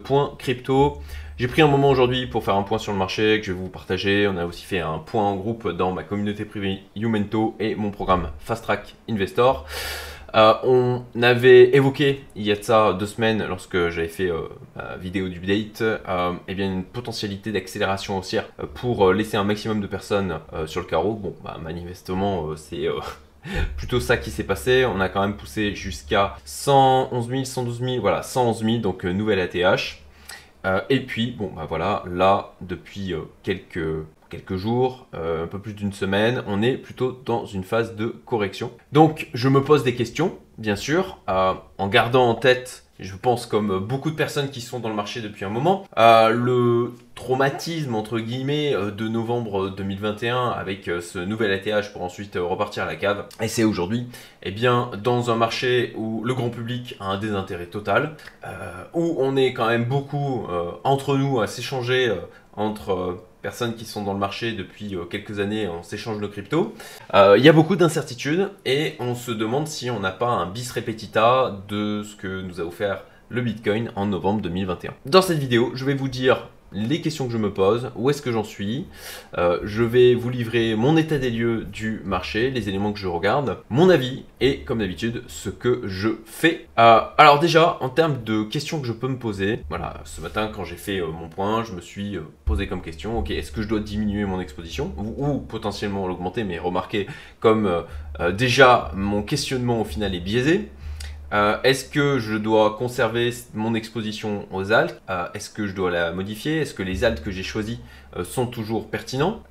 point crypto. J'ai pris un moment aujourd'hui pour faire un point sur le marché que je vais vous partager. On a aussi fait un point en groupe dans ma communauté privée Youmento et mon programme Fast Track Investor. On avait évoqué il y a de ça 2 semaines lorsque j'avais fait ma vidéo d'update eh bien une potentialité d'accélération haussière pour laisser un maximum de personnes sur le carreau. Bon, manifestement c'est plutôt ça qui s'est passé. On a quand même poussé jusqu'à 111 000, 112 000, voilà 111 000, donc nouvelle ATH. Et puis bon voilà, là depuis quelques jours, un peu plus d'une semaine, on est plutôt dans une phase de correction. Donc je me pose des questions, bien sûr, en gardant en tête, je pense comme beaucoup de personnes qui sont dans le marché depuis un moment, le traumatisme entre guillemets de novembre 2021 avec ce nouvel ATH pour ensuite repartir à la cave. Et c'est aujourd'hui, eh bien, dans un marché où le grand public a un désintérêt total, où on est quand même beaucoup entre nous à s'échanger entre personnes qui sont dans le marché depuis quelques années, on s'échange de crypto. Il y a beaucoup d'incertitudes et on se demande si on n'a pas un bis repetita de ce que nous a offert le Bitcoin en novembre 2021. Dans cette vidéo, je vais vous dire les questions que je me pose, où est-ce que j'en suis. Je vais vous livrer mon état des lieux du marché, les éléments que je regarde, mon avis et comme d'habitude ce que je fais. Alors déjà en termes de questions que je peux me poser, voilà, ce matin quand j'ai fait mon point, je me suis posé comme question, ok, est-ce que je dois diminuer mon exposition ou potentiellement l'augmenter, mais remarquez comme déjà mon questionnement au final est biaisé. Est-ce que je dois conserver mon exposition aux alts? Est-ce que je dois la modifier? Est-ce que les alts que j'ai choisis sont toujours pertinents?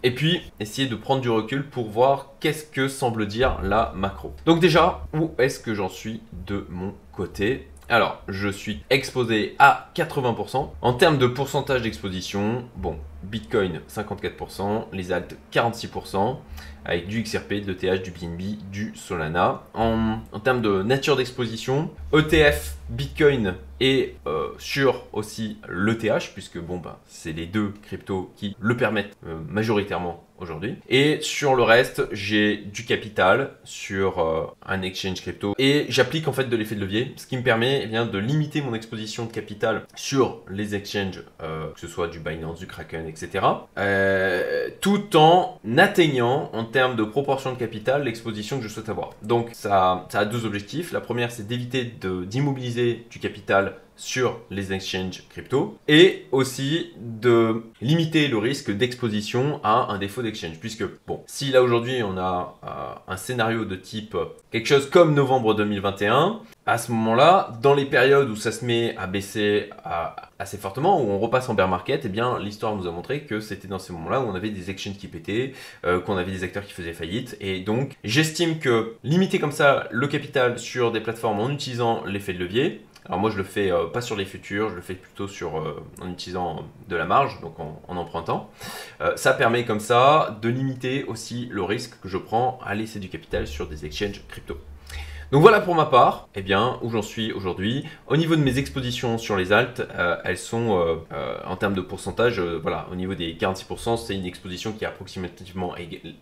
Et puis, essayer de prendre du recul pour voir qu'est-ce que semble dire la macro. Donc déjà, où est-ce que j'en suis de mon côté? Alors, je suis exposé à 80%. En termes de pourcentage d'exposition, bon, Bitcoin 54%, les alts 46%, avec du XRP, de l'ETH, du BNB, du Solana. En termes de nature d'exposition, ETF, Bitcoin et sur aussi l'ETH, puisque bon, c'est les deux cryptos qui le permettent majoritairement aujourd'hui. Et sur le reste, j'ai du capital sur un exchange crypto et j'applique en fait de l'effet de levier, ce qui me permet eh bien, de limiter mon exposition de capital sur les exchanges, que ce soit du Binance, du Kraken, etc. Tout en atteignant en termes de proportion de capital l'exposition que je souhaite avoir. Donc ça a 2 objectifs. La première, c'est d'éviter d'immobiliser du capital sur les exchanges crypto et aussi de limiter le risque d'exposition à un défaut d'exchange, puisque bon, si là aujourd'hui on a un scénario de type quelque chose comme novembre 2021, à ce moment-là, dans les périodes où ça se met à baisser assez fortement, où on repasse en bear market, eh bien l'histoire nous a montré que c'était dans ces moments-là où on avait des exchanges qui pétaient, qu'on avait des acteurs qui faisaient faillite, et donc j'estime que limiter comme ça le capital sur des plateformes en utilisant l'effet de levier. Alors moi je le fais pas sur les futurs, je le fais plutôt en utilisant de la marge, donc en empruntant. Ça permet comme ça de limiter aussi le risque que je prends à laisser du capital sur des exchanges crypto. Donc voilà pour ma part, eh bien, où j'en suis aujourd'hui. Au niveau de mes expositions sur les alts, elles sont en termes de pourcentage, voilà, au niveau des 46%, c'est une exposition qui est approximativement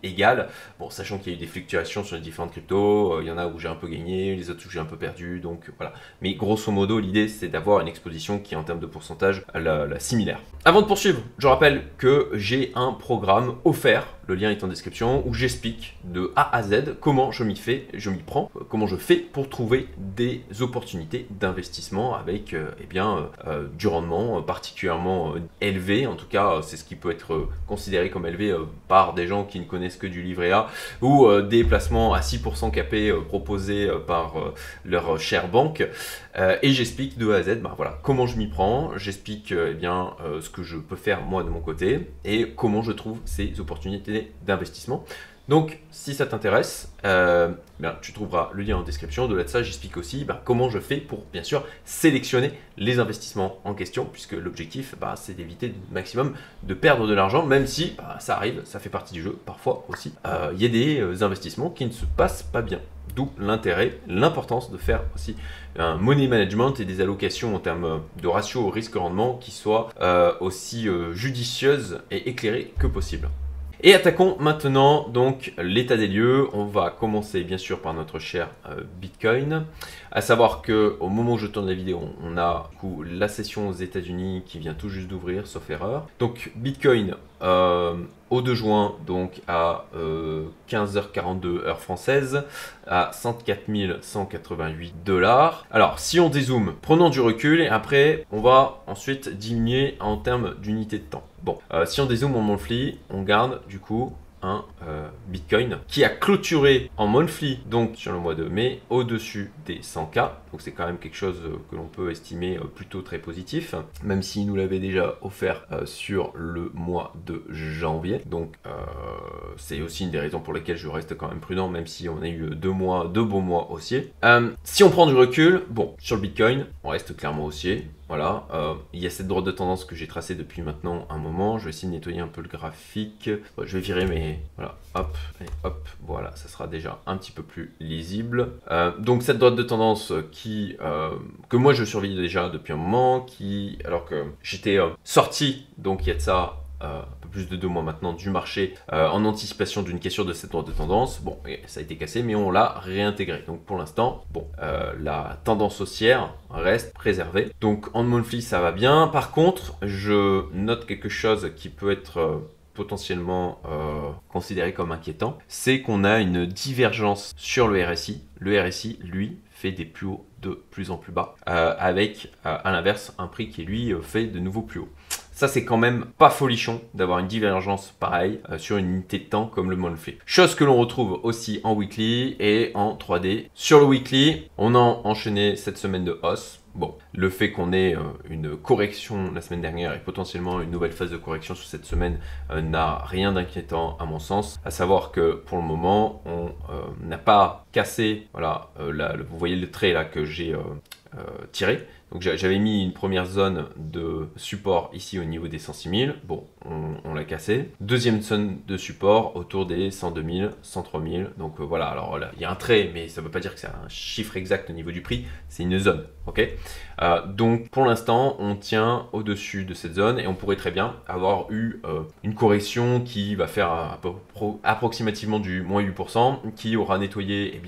égale. Bon, sachant qu'il y a eu des fluctuations sur les différentes cryptos, il y en a où j'ai un peu gagné, les autres où j'ai un peu perdu, donc voilà. Mais grosso modo, l'idée c'est d'avoir une exposition qui est en termes de pourcentage la similaire. Avant de poursuivre, je rappelle que j'ai un programme offert, le lien est en description, où j'explique de A à Z comment je m'y prends, comment je fais pour trouver des opportunités d'investissement avec du rendement particulièrement élevé. En tout cas, c'est ce qui peut être considéré comme élevé par des gens qui ne connaissent que du livret A ou des placements à 6% capés proposés par leur chère banque. Et j'explique de A à Z voilà, comment je m'y prends, j'explique ce que je peux faire moi de mon côté et comment je trouve ces opportunités d'investissement. Donc, si ça t'intéresse, tu trouveras le lien en description. De là de ça, j'explique aussi comment je fais pour, bien sûr, sélectionner les investissements en question, puisque l'objectif, c'est d'éviter au maximum de perdre de l'argent, même si ça arrive, ça fait partie du jeu. Parfois aussi, il y a des investissements qui ne se passent pas bien. D'où l'intérêt, l'importance de faire aussi un money management et des allocations en termes de ratio risque-rendement qui soient aussi judicieuses et éclairées que possible. Et attaquons maintenant donc l'état des lieux. On va commencer bien sûr par notre cher Bitcoin. À savoir que au moment où je tourne la vidéo, on a du coup, la session aux États-Unis qui vient tout juste d'ouvrir, sauf erreur. Donc Bitcoin au 2 juin, donc à 15h42 heure française, à 104 188 $. Alors si on dézoome, prenons du recul et après on va ensuite diminuer en termes d'unité de temps. Bon, si on dézoome en monthly, on garde du coup un Bitcoin qui a clôturé en monthly, donc sur le mois de mai, au-dessus des 100K. Donc c'est quand même quelque chose que l'on peut estimer plutôt très positif, même s'il nous l'avait déjà offert sur le mois de janvier. Donc c'est aussi une des raisons pour lesquelles je reste quand même prudent, même si on a eu deux beaux mois haussiers. Si on prend du recul, bon, sur le Bitcoin, on reste clairement haussier. Voilà, il y a cette droite de tendance que j'ai tracée depuis maintenant un moment. Je vais essayer de nettoyer un peu le graphique. Bon, je vais virer, mais voilà, hop, et hop, voilà, ça sera déjà un petit peu plus lisible. Donc cette droite de tendance que moi je surveille déjà depuis un moment, alors que j'étais sorti, donc il y a de ça un peu plus de 2 mois maintenant du marché en anticipation d'une cassure de cette droite de tendance. Bon, ça a été cassé, mais on l'a réintégré. Donc pour l'instant, bon, la tendance haussière reste préservée. Donc en monthly, ça va bien. Par contre, je note quelque chose qui peut être potentiellement considéré comme inquiétant, c'est qu'on a une divergence sur le RSI. Le RSI, lui, fait des plus hauts de plus en plus bas, avec à l'inverse un prix qui lui fait de nouveaux plus hauts. Ça, c'est quand même pas folichon d'avoir une divergence pareille sur une unité de temps comme le monthly. Chose que l'on retrouve aussi en weekly et en 3D. Sur le weekly, on a enchaîné cette semaine de hausse. Bon, le fait qu'on ait une correction la semaine dernière et potentiellement une nouvelle phase de correction sur cette semaine n'a rien d'inquiétant à mon sens. À savoir que pour le moment, on n'a pas cassé, voilà, vous voyez le trait là que j'ai tiré. Donc j'avais mis une première zone de support ici au niveau des 106 000. Bon, on l'a cassé. Deuxième zone de support autour des 102 000, 103 000. Donc voilà, alors là, il y a un trait, mais ça ne veut pas dire que c'est un chiffre exact au niveau du prix. C'est une zone, ok. Donc pour l'instant, on tient au-dessus de cette zone et on pourrait très bien avoir eu une correction qui va faire approximativement du moins 8%, qui aura nettoyé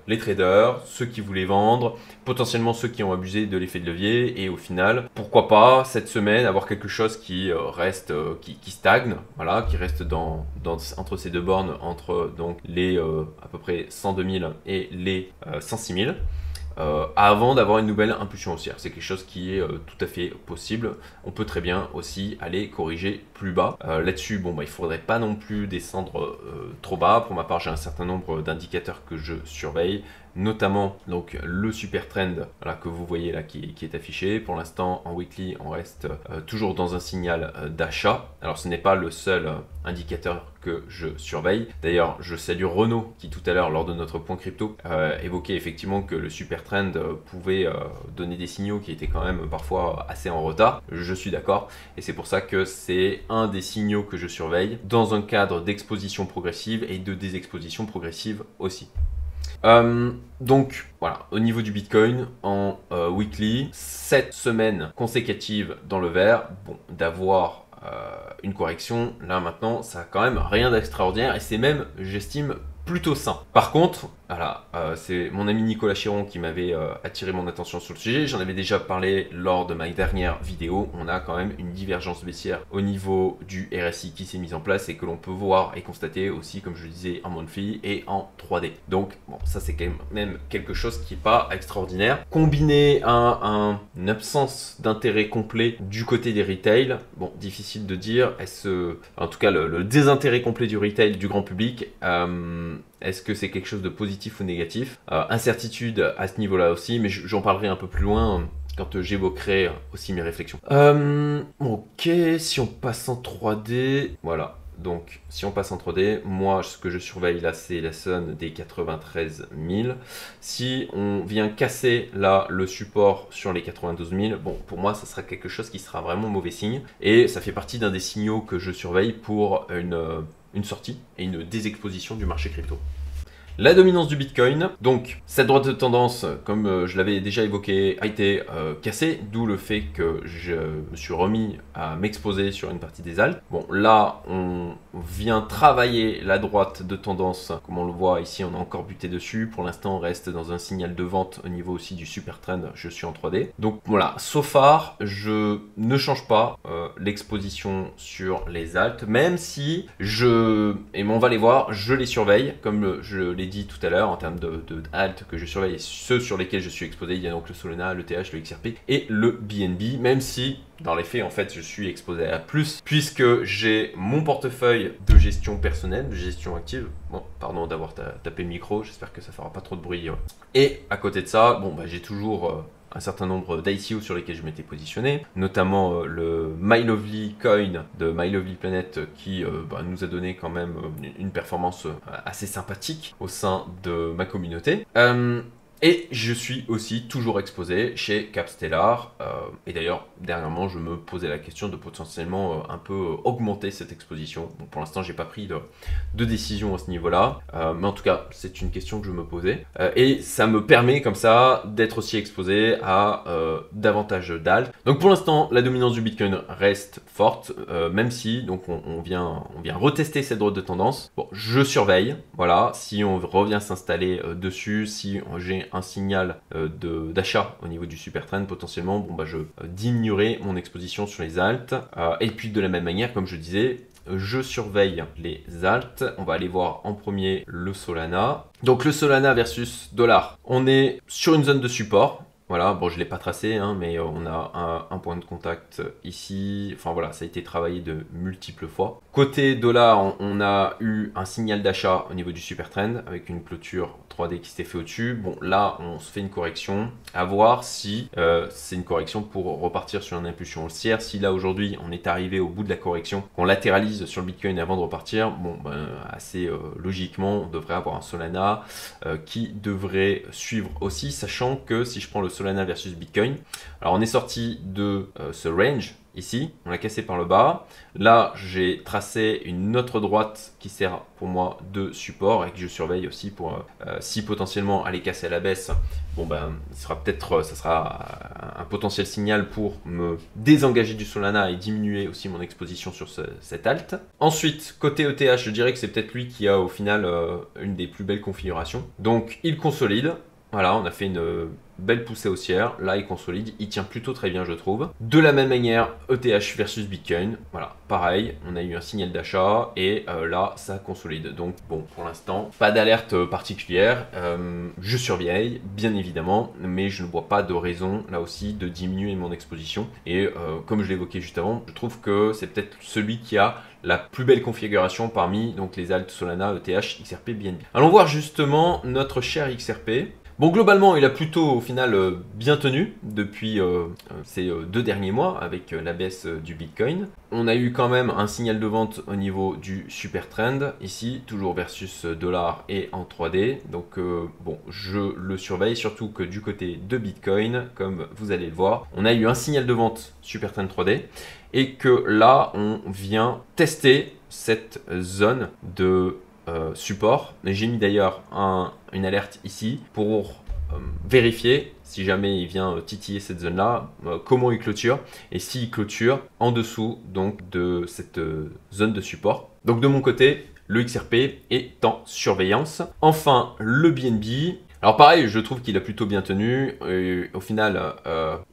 les traders, ceux qui voulaient vendre, potentiellement ceux qui ont abusé de l'effet de levier et au final, pourquoi pas cette semaine avoir quelque chose qui reste, qui stagne, voilà, qui reste entre ces deux bornes, entre donc les à peu près 102 000 et les 106 000. Avant d'avoir une nouvelle impulsion haussière. C'est quelque chose qui est tout à fait possible. On peut très bien aussi aller corriger plus bas. Là-dessus, bon, il ne faudrait pas non plus descendre trop bas. Pour ma part, j'ai un certain nombre d'indicateurs que je surveille, notamment donc le super trend voilà, que vous voyez là qui est affiché. Pour l'instant, en weekly, on reste toujours dans un signal d'achat. Alors, ce n'est pas le seul indicateur que je surveille. D'ailleurs, je salue Renaud qui tout à l'heure, lors de notre point crypto, évoquait effectivement que le super trend pouvait donner des signaux qui étaient quand même parfois assez en retard. Je suis d'accord et c'est pour ça que c'est un des signaux que je surveille dans un cadre d'exposition progressive et de désexposition progressive aussi. Donc voilà, au niveau du Bitcoin en weekly, 7 semaines consécutives dans le vert, bon, d'avoir une correction, là maintenant, ça a quand même rien d'extraordinaire et c'est même, j'estime, plutôt sain. Par contre, voilà, c'est mon ami Nicolas Chiron qui m'avait attiré mon attention sur le sujet. J'en avais déjà parlé lors de ma dernière vidéo. On a quand même une divergence baissière au niveau du RSI qui s'est mise en place et que l'on peut voir et constater aussi, comme je le disais, en monthly et en 3D. Donc, bon, ça c'est quand même quelque chose qui n'est pas extraordinaire. Combiné à une absence d'intérêt complet du côté des retail, bon, difficile de dire. En tout cas, le désintérêt complet du retail du grand public, est-ce que c'est quelque chose de positif ou négatif? Incertitude à ce niveau-là aussi, mais j'en parlerai un peu plus loin quand j'évoquerai aussi mes réflexions. Ok, si on passe en 3D, voilà. Donc, si on passe en 3D, moi, ce que je surveille là, c'est la zone des 93 000. Si on vient casser là le support sur les 92 000, bon, pour moi, ça sera quelque chose qui sera vraiment mauvais signe. Et ça fait partie d'un des signaux que je surveille pour une sortie et une désexposition du marché crypto. La dominance du Bitcoin, donc cette droite de tendance, comme je l'avais déjà évoqué, a été cassée, d'où le fait que je me suis remis à m'exposer sur une partie des altes. Bon, là, on vient travailler la droite de tendance, comme on le voit ici, on a encore buté dessus. Pour l'instant, on reste dans un signal de vente au niveau aussi du super trend, je suis en 3D. Donc voilà, so far, je ne change pas l'exposition sur les altes, même si et on va les voir, je les surveille, comme je l'ai dit tout à l'heure, en termes de alt que je surveille, ceux sur lesquels je suis exposé, il y a donc le Solana, le TH, le XRP et le BNB, même si dans les faits, en fait, je suis exposé à plus, puisque j'ai mon portefeuille de gestion personnelle, de gestion active. Bon, pardon d'avoir tapé le micro, j'espère que ça fera pas trop de bruit. Ouais. Et à côté de ça, bon, j'ai toujours un certain nombre d'ICO sur lesquels je m'étais positionné, notamment le My Lovely Coin de My Lovely Planet qui nous a donné quand même une performance assez sympathique au sein de ma communauté. Et je suis aussi toujours exposé chez Capstellar. Et d'ailleurs, dernièrement, je me posais la question de potentiellement un peu augmenter cette exposition. Bon, pour l'instant, j'ai pas pris de décision à ce niveau-là. Mais en tout cas, c'est une question que je me posais. Et ça me permet comme ça d'être aussi exposé à davantage d'alt. Donc pour l'instant, la dominance du Bitcoin reste forte, même si donc on vient retester cette droite de tendance. Bon, je surveille. Voilà, si on revient s'installer dessus, si j'ai un signal d'achat au niveau du super trend potentiellement, bon je diminuerai mon exposition sur les alts. Et puis de la même manière, comme je disais, je surveille les alts. On va aller voir en premier le Solana. Donc le Solana versus dollar. On est sur une zone de support. Voilà, bon, je ne l'ai pas tracé, hein, mais on a un point de contact ici. Enfin voilà, ça a été travaillé de multiples fois. Côté dollar, on a eu un signal d'achat au niveau du super trend avec une clôture 3D qui s'était fait au-dessus. Bon, là, on se fait une correction. À voir si c'est une correction pour repartir sur une impulsion haussière. Si là, aujourd'hui, on est arrivé au bout de la correction, qu'on latéralise sur le Bitcoin avant de repartir, bon, assez logiquement, on devrait avoir un Solana qui devrait suivre aussi, sachant que si je prends le Solana versus Bitcoin, alors on est sorti de ce range ici, on l'a cassé par le bas. Là, j'ai tracé une autre droite qui sert pour moi de support et que je surveille aussi pour si potentiellement aller casser à la baisse. Bon ça sera un potentiel signal pour me désengager du Solana et diminuer aussi mon exposition sur cette alt. Ensuite, côté ETH, je dirais que c'est peut-être lui qui a au final une des plus belles configurations. Donc, il consolide. Voilà, on a fait une belle poussée haussière. Là, il consolide. Il tient plutôt très bien, je trouve. De la même manière, ETH versus Bitcoin. Voilà, pareil. On a eu un signal d'achat et là, ça consolide. Donc, bon, pour l'instant, pas d'alerte particulière. Je surveille, bien évidemment, mais je ne vois pas de raison, là aussi, de diminuer mon exposition. Et comme je l'évoquais juste avant, je trouve que c'est peut-être celui qui a la plus belle configuration parmi donc, les alts Solana, ETH, XRP, BNB. Allons voir justement notre cher XRP. Bon, globalement, il a plutôt au final bien tenu depuis ces 2 derniers mois avec la baisse du Bitcoin. On a eu quand même un signal de vente au niveau du super trend, ici, toujours versus dollar et en 3D. Donc bon, je le surveille, surtout que du côté de Bitcoin, comme vous allez le voir, on a eu un signal de vente super trend 3D et que là, on vient tester cette zone de support. J'ai mis d'ailleurs une alerte ici pour vérifier si jamais il vient titiller cette zone là, comment il clôture et s'il clôture en dessous donc de cette zone de support. Donc de mon côté, le XRP est en surveillance. Enfin, le BNB. Alors pareil, je trouve qu'il a plutôt bien tenu. Au final,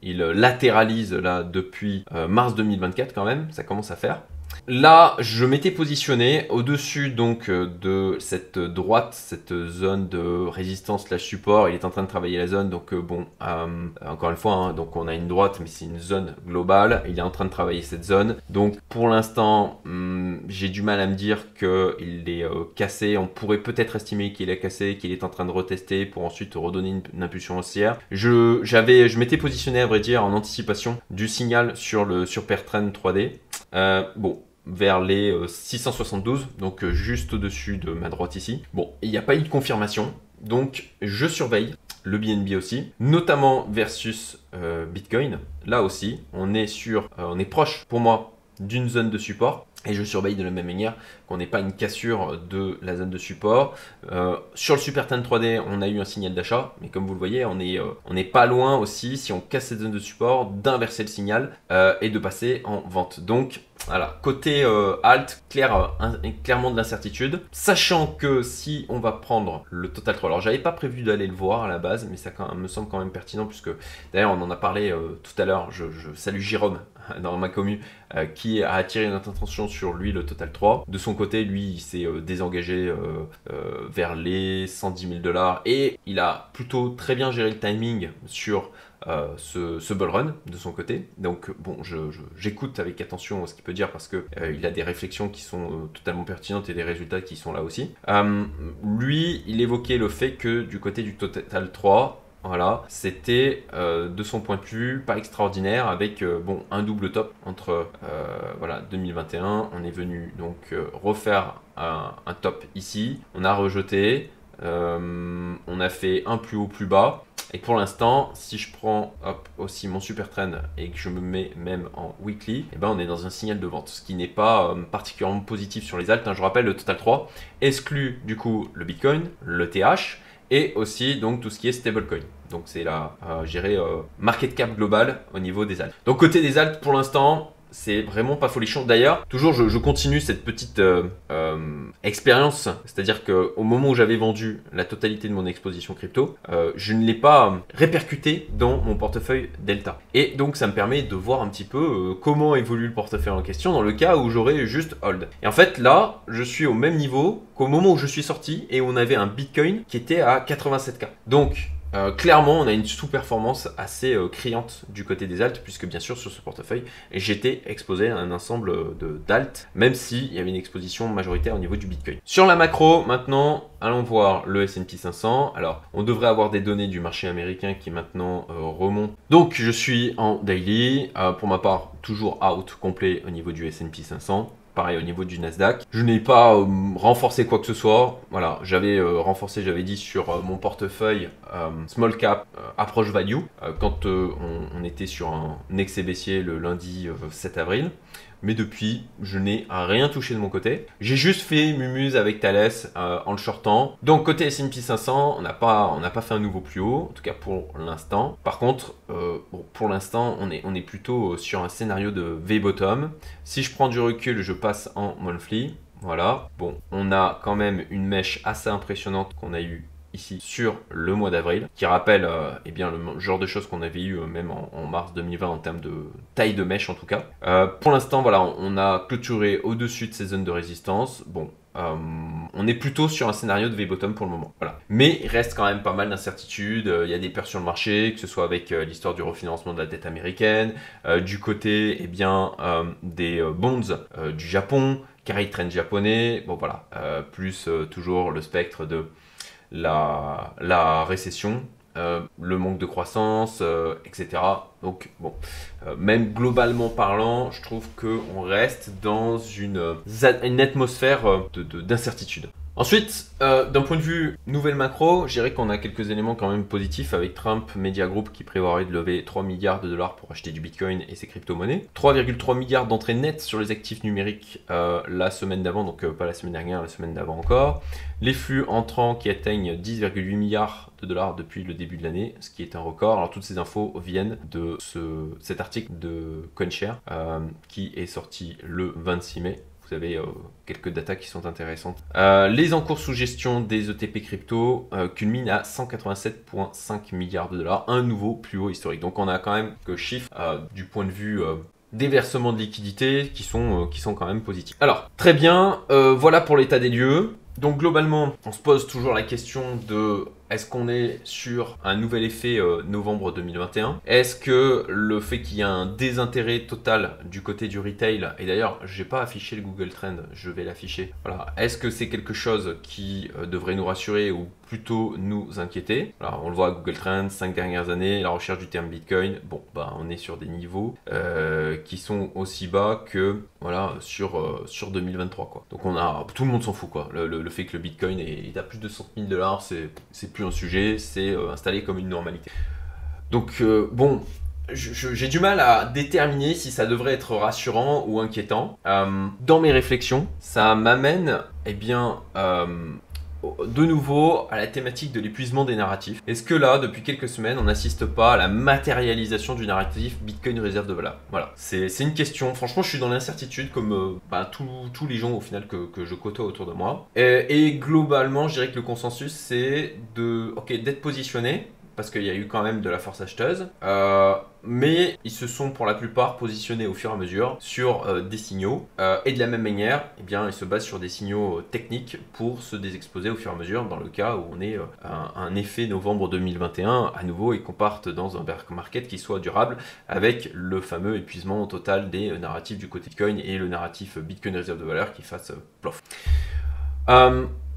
il latéralise là depuis mars 2024 quand même, ça commence à faire. Là, je m'étais positionné au-dessus donc de cette droite, cette zone de résistance / support. Il est en train de travailler la zone, donc bon, encore une fois, hein, donc on a une droite, mais c'est une zone globale. Il est en train de travailler cette zone. Donc pour l'instant, j'ai du mal à me dire qu'il est cassé. On pourrait peut-être estimer qu'il est cassé, qu'il est en train de retester pour ensuite redonner une impulsion haussière. Je m'étais positionné à vrai dire en anticipation du signal sur le super trend 3D. Bon, vers les 672, donc juste au-dessus de ma droite ici. Bon, il n'y a pas eu de confirmation, donc je surveille le BNB aussi, notamment versus Bitcoin. Là aussi, on est proche pour moi d'une zone de support. Et je surveille de la même manière qu'on n'ait pas une cassure de la zone de support. Sur le Super Trend 3D, on a eu un signal d'achat, mais comme vous le voyez, on n'est pas loin aussi, si on casse cette zone de support, d'inverser le signal et de passer en vente. Donc voilà, côté alt, clairement de l'incertitude. Sachant que si on va prendre le Total 3, alors j'avais pas prévu d'aller le voir à la base, mais ça me semble quand même pertinent, puisque d'ailleurs on en a parlé tout à l'heure, je salue Jérôme dans ma commu, qui a attiré notre attention sur lui, le Total 3. De son côté, lui, il s'est désengagé vers les 110 000 $, et il a plutôt très bien géré le timing sur ce bull run de son côté. Donc bon, j'écoute avec attention ce qu'il peut dire, parce que il a des réflexions qui sont totalement pertinentes et des résultats qui sont là aussi. Lui, il évoquait le fait que du côté du Total 3, voilà, c'était de son point de vue pas extraordinaire, avec bon, un double top entre voilà, 2021. On est venu donc refaire un top ici, on a rejeté, on a fait un plus haut plus bas. Et pour l'instant, si je prends aussi mon super trend et que je me mets même en weekly, eh ben on est dans un signal de vente, ce qui n'est pas particulièrement positif sur les alts. Je rappelle, le Total 3 exclut du coup le Bitcoin, le TH, et aussi donc tout ce qui est stablecoin. Donc c'est la market cap global au niveau des alts. Donc côté des alts, pour l'instant, c'est vraiment pas folichon. D'ailleurs, toujours je continue cette petite expérience, c'est-à-dire qu'au moment où j'avais vendu la totalité de mon exposition crypto, je ne l'ai pas répercuté dans mon portefeuille Delta. Et donc ça me permet de voir un petit peu comment évolue le portefeuille en question dans le cas où j'aurais juste hold. Et en fait là, je suis au même niveau qu'au moment où je suis sorti et où on avait un Bitcoin qui était à 87K. Donc clairement, on a une sous-performance assez criante du côté des alts, puisque bien sûr sur ce portefeuille, j'étais exposé à un ensemble d'alts, même s'il y avait une exposition majoritaire au niveau du Bitcoin. Sur la macro, maintenant, allons voir le S&P 500. Alors, on devrait avoir des données du marché américain qui maintenant remontent. Donc, je suis en daily. Pour ma part, toujours out complet au niveau du S&P 500. Pareil au niveau du Nasdaq. Je n'ai pas renforcé quoi que ce soit. Voilà, j'avais renforcé, j'avais dit sur mon portefeuille small cap approche value quand on était sur un excès baissier le lundi 7 avril. Mais depuis, je n'ai rien touché de mon côté. J'ai juste fait mumuse avec Thales en le shortant. Donc côté S&P 500, on n'a pas fait un nouveau plus haut, en tout cas pour l'instant. Par contre, bon, pour l'instant, on est plutôt sur un scénario de V-bottom. Si je prends du recul, je passe en monthly. Voilà. Bon, on a quand même une mèche assez impressionnante qu'on a eue ici sur le mois d'avril, qui rappelle eh bien, le genre de choses qu'on avait eu même en mars 2020 en termes de taille de mèche en tout cas. Pour l'instant, voilà, on a clôturé au-dessus de ces zones de résistance. Bon, on est plutôt sur un scénario de V-bottom pour le moment. Voilà. Mais il reste quand même pas mal d'incertitudes. Il y a des peurs sur le marché, que ce soit avec l'histoire du refinancement de la dette américaine, du côté eh bien, des bonds du Japon, carry trend japonais. Bon voilà, plus toujours le spectre de la récession, le manque de croissance, etc. Donc bon, même globalement parlant, je trouve qu'on reste dans une atmosphère d'incertitude. Ensuite, d'un point de vue nouvelle macro, je dirais qu'on a quelques éléments quand même positifs avec Trump Media Group qui prévoirait de lever 3 milliards de dollars pour acheter du Bitcoin et ses crypto-monnaies. 3,3 milliards d'entrées nettes sur les actifs numériques la semaine d'avant, donc pas la semaine dernière, la semaine d'avant encore. Les flux entrants qui atteignent 10,8 milliards de dollars depuis le début de l'année, ce qui est un record. Alors toutes ces infos viennent de cet article de CoinShare qui est sorti le 26 mai. Vous avez quelques datas qui sont intéressantes. Les encours sous gestion des ETP crypto culminent à 187,5 milliards de dollars, un nouveau plus haut historique. Donc on a quand même que chiffres du point de vue des versements de liquidités qui sont quand même positifs. Alors très bien, voilà pour l'état des lieux. Donc globalement, on se pose toujours la question de est-ce qu'on est sur un nouvel effet novembre 2021? Est-ce que le fait qu'il y a un désintérêt total du côté du retail, et d'ailleurs, je n'ai pas affiché le Google Trend, je vais l'afficher. Voilà. Est-ce que c'est quelque chose qui devrait nous rassurer ou plutôt nous inquiéter? Alors, on le voit à Google Trend, 5 dernières années, la recherche du terme Bitcoin. Bon, bah, on est sur des niveaux qui sont aussi bas que voilà, sur 2023. Quoi. Donc, tout le monde s'en fout. Quoi. Le fait que le Bitcoin est à plus de 100 000 $, c'est plus un sujet, c'est installé comme une normalité. Donc bon, j'ai du mal à déterminer si ça devrait être rassurant ou inquiétant. Dans mes réflexions, ça m'amène, eh bien, de nouveau à la thématique de l'épuisement des narratifs. Est-ce que là, depuis quelques semaines, on n'assiste pas à la matérialisation du narratif Bitcoin réserve de valeur? Voilà, c'est une question. Franchement, je suis dans l'incertitude comme tous les gens au final que je côtoie autour de moi. Et globalement, je dirais que le consensus, c'est d'être positionné, parce qu'il y a eu quand même de la force acheteuse, mais ils se sont pour la plupart positionnés au fur et à mesure sur des signaux, et de la même manière, eh bien, ils se basent sur des signaux techniques pour se désexposer au fur et à mesure dans le cas où on est un effet novembre 2021 à nouveau et qu'on parte dans un bear market qui soit durable avec le fameux épuisement total des narratifs du côté Bitcoin et le narratif Bitcoin réserve de valeur qui fasse plof.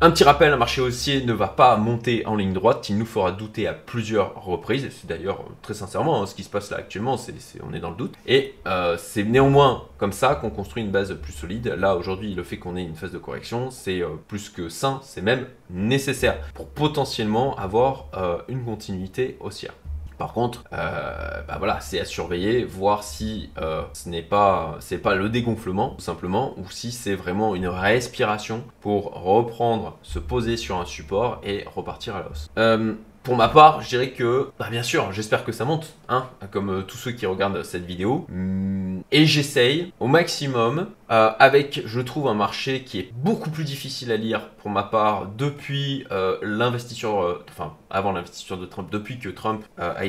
Un petit rappel, un marché haussier ne va pas monter en ligne droite, il nous fera douter à plusieurs reprises, et c'est d'ailleurs très sincèrement ce qui se passe là actuellement, on est dans le doute. Et c'est néanmoins comme ça qu'on construit une base plus solide. Là aujourd'hui, le fait qu'on ait une phase de correction, c'est plus que sain, c'est même nécessaire pour potentiellement avoir une continuité haussière. Par contre, voilà, c'est à surveiller, voir si c'est pas le dégonflement tout simplement, ou si c'est vraiment une respiration pour reprendre, se poser sur un support et repartir à la hausse. Pour ma part, je dirais que, bien sûr, j'espère que ça monte, hein, comme tous ceux qui regardent cette vidéo. Et j'essaye au maximum, avec, je trouve, un marché qui est beaucoup plus difficile à lire pour ma part depuis l'investiture, avant l'investiture de Trump, depuis que Trump a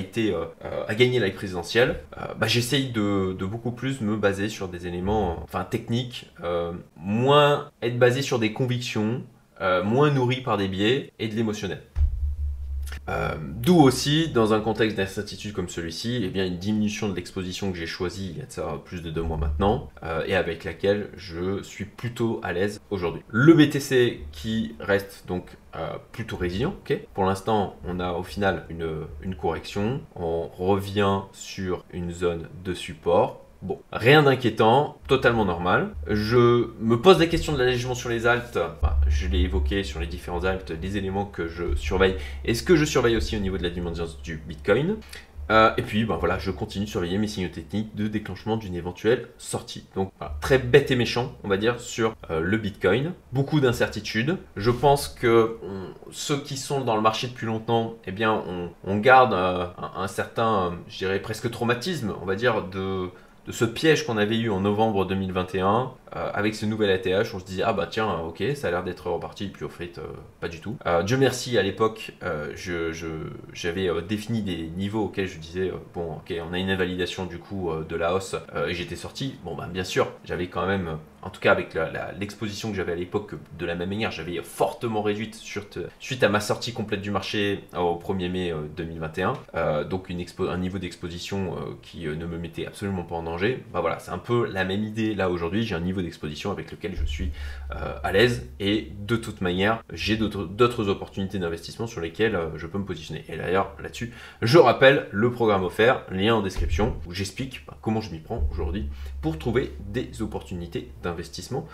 gagné la présidentielle. J'essaye de beaucoup plus me baser sur des éléments techniques, moins être basé sur des convictions, moins nourri par des biais et de l'émotionnel. D'où aussi, dans un contexte d'incertitude comme celui-ci, eh bien une diminution de l'exposition que j'ai choisie il y a de ça plus de 2 mois maintenant, et avec laquelle je suis plutôt à l'aise aujourd'hui. Le BTC qui reste donc plutôt résilient. Pour l'instant, on a au final une correction, on revient sur une zone de support. Bon, rien d'inquiétant, totalement normal. Je me pose la question de l'allègement sur les alts. Je l'ai évoqué sur les différents alts, les éléments que je surveille. Est-ce que je surveille aussi au niveau de la dimension du Bitcoin? Et puis, voilà, je continue de surveiller mes signaux techniques de déclenchement d'une éventuelle sortie. Donc, voilà, très bête et méchant, on va dire, sur le Bitcoin. Beaucoup d'incertitudes. Je pense que ceux qui sont dans le marché depuis longtemps, eh bien, on garde un certain, je dirais, presque traumatisme, on va dire, de ce piège qu'on avait eu en novembre 2021 avec ce nouvel ATH. On se disait tiens, ok, ça a l'air d'être reparti, puis au fait pas du tout. Dieu merci, à l'époque j'avais défini des niveaux auxquels je disais bon ok, on a une invalidation du coup de la hausse, et j'étais sorti. Bon bien sûr, j'avais quand même, en tout cas avec l'exposition que j'avais à l'époque, de la même manière j'avais fortement réduite suite à ma sortie complète du marché au 1er mai 2021, donc un niveau d'exposition qui ne me mettait absolument pas en danger. Voilà, c'est un peu la même idée là aujourd'hui. J'ai un niveau d'exposition avec lequel je suis à l'aise, et de toute manière j'ai d'autres opportunités d'investissement sur lesquelles je peux me positionner. Et d'ailleurs là-dessus, je rappelle le programme offert, lien en description, où j'explique comment je m'y prends aujourd'hui pour trouver des opportunités d'investissement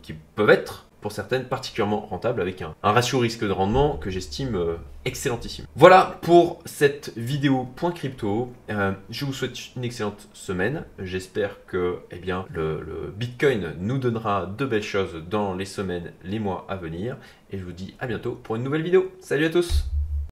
qui peuvent être pour certaines particulièrement rentables, avec un ratio risque de rendement que j'estime excellentissime. Voilà pour cette vidéo point crypto. Je vous souhaite une excellente semaine. J'espère que le Bitcoin nous donnera de belles choses dans les semaines, les mois à venir. Et je vous dis à bientôt pour une nouvelle vidéo. Salut à tous!